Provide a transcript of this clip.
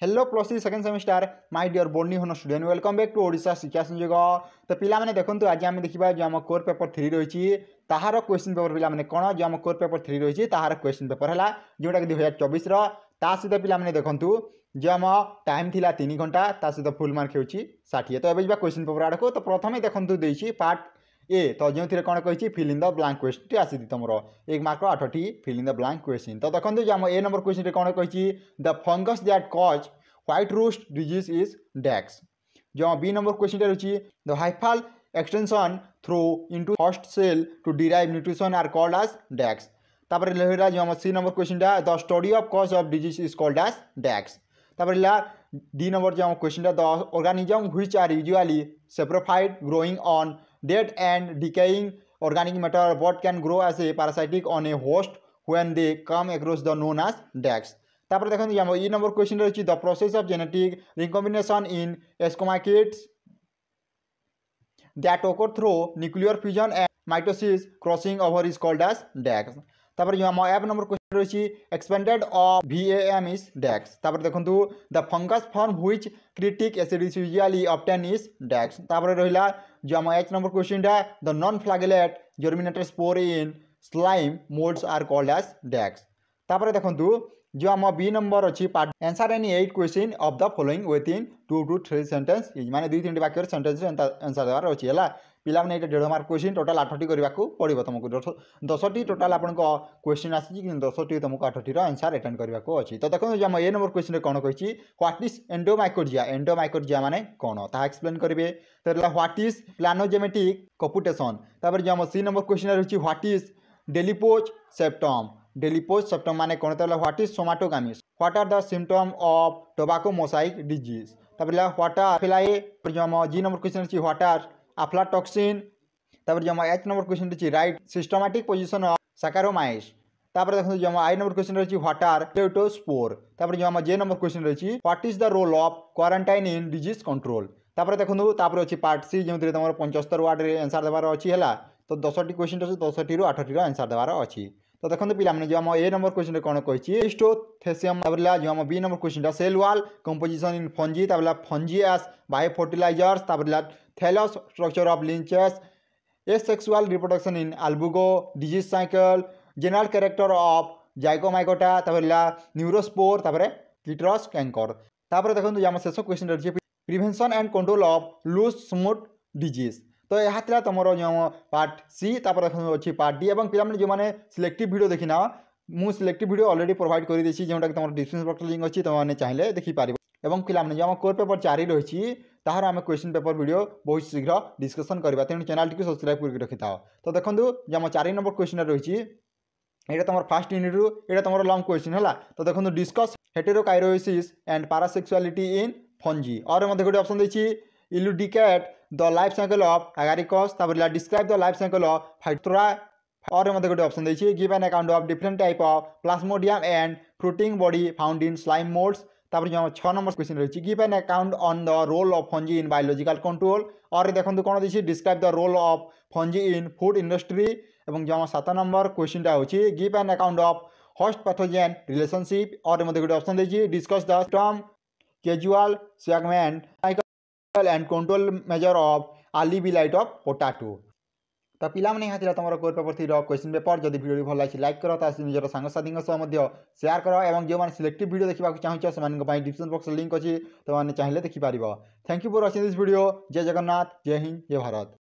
Hello plus three second semester my dear बोर्डनी होन student welcome back to Odisha Shiksha Sanyog. तो पिलाने देखो आज आम देखा जो आम कोर पेपर 3 रही ताहार क्वेश्चन पेपर पिलाने कौन जो आम कोर पेपर 3 रही ताहार क्वेश्चन पेपर है जोटा कि 2024 सहित पिलाने देखूँ जो आम टाइम थिला 3 घंटा सहित फुल मार्क हो 60। तो ये क्वेश्चन पेपर आड़ को तो प्रथम देखूँ देती पार्ट ए तो जो कौन कही fill in the blank question आसी तुम 1 मार्क 8टी fill in the blank question. तो देखो जो आम ए नंबर क्वेश्चन कौन कही the fungus that cause white rust disease is dash. जो बी नंबर क्वेश्चन रही the hyphal extension through into host cell to derive nutrition are called as dash. तापर जो आम C number question the study of cause of disease is called as dash. तापर D number जो question the organism which are usually saprophyte growing on dead and decaying organic matter but can grow as a parasitic on a host when they come across the known as DAX। तापर देखो E number question रही the process of genetic recombination in ascomycetes that occur through nuclear fusion and mitosis crossing over is called as DAX। तापर जो आम F number question रही expanded of VAM is DAX। तापर देखो the fungus form which क्रिटिक acid is usually obtain is DAX। तापर रहिला जो आम H number question the non flagellate germinated spore in slime molds are called as DAX। तापर देखो जो आम बी नंबर अच्छी part answer any 8 question of the following within 2 to 3 sentence माने 2-3 वाक्य सेंटेंस आंसर देवार अच्छी है पिला मैंने 1.5 मार्क क्वेश्चन टोटाल 8टी करने को पड़ो तुमको 10टी टोटाल आप क्वेश्चन आसी 10टी तुमको 8टी आंसर अटेंड करने को अच्छी। तो देखो जो ए नंबर क्वेश्चन कौन कही व्हाट इज एंडोमाइकोरिया माने कौन ता एक्सप्लेन करेंगे। तो व्हाट इज प्लानोजेमेटिक कपुटेशन। तापर जो सी नंबर क्वेश्चन रही व्हाट इज डेलिपोज सेप्टम माने कौन तो what is somatogamy what are the symptom of tobacco mosaic disease. तापर व्हाट आर फिलाई जो जी नंबर क्वेश्चन रही व्हाट आर aflatoxin। तापर जो एच नंबर क्वेश्चन रही write systematic position of Saccharomyces. तापर देखो जो आई नंबर क्वेश्चन रही व्हाट आर लेटोस्पोर। तापर जो जे नंबर क्वेश्चन रही what is the role of quarantine in disease control. तापर देखो तापर अच्छी पार्ट सी जो तुम 75 वार्ड रे आंसर देवार अच्छी है तो 10टी क्वेश्चन अच्छे 10टी 8टी आंसर देवार अच्छी। तो देखो पे जो आम ए नंबर क्वेश्चन कौन कही स्टोथेसियम। जो आम B number question cell wall composition in fungi fungi as biofertilizers. Thallus structure of lichens asexual reproduction in Albugo disease cycle general character of Zygomycota Neurospora citrus canker. तापर देखो आम शेष question रही prevention and control of loose smut disease. तो यह था तुम जो पार्ट सी। तापर देखो अच्छी पार्ट डी और पे जो मैंने सिलेक्टिव वीडियो देखना मुझे सिलेक्टिव वीडियो ऑलरेडी प्रोवाइड कर देती जोटा कि तुम डिस्क्रिप्शन बॉक्स लिंक अच्छी तुमने चाहिए देखिपार। और पे जो कोर पेपर 4 रही तार आम क्वेश्चन पेपर वीडियो बहुत शीघ्र डिस्कसन करवा तेणु चैनल टी सब्सक्राइब करके रखी था। तो देखो जो आम 4 नंबर क्वेश्चन रही ये तुम फर्स्ट यूनिट रू ये तुम लॉन्ग क्वेश्चन है। तो देखो discuss heterokaryosis and parasexuality in fungi और गोटे ऑप्शन देखिए elucidate the life cycle of Agaricus. Describe the life cycle of Phytophthora और गोटे ऑप्शन देखिए give an account of different type of plasmodium and fruiting body found in slime moulds. तापर जो 6 number question रही give an account on the role of fungi in biological control और देखो कौन देखिए describe the role of fungi in food industry. और जो 7 number question होची give an account of host pathogen relationship और गोटे ऑप्शन देखिए discuss the term causal segment and control measure of early blight of potato. तो पिला मैंने यहाँ तुम कोर पेपर 3 क्वेश्चन पेपर जब वीडियो भल लगे लाइक कर निजर सांगसाथी शेयर कर और जो मैंने सिलेक्टिव वीडियो देखा चाहूँ से डिस्क्रिप्शन बॉक्स लिंक अच्छी तुमने चाहिए देखिपार। Thank you for watching this video. जय जगन्नाथ जय हिंद जय भारत।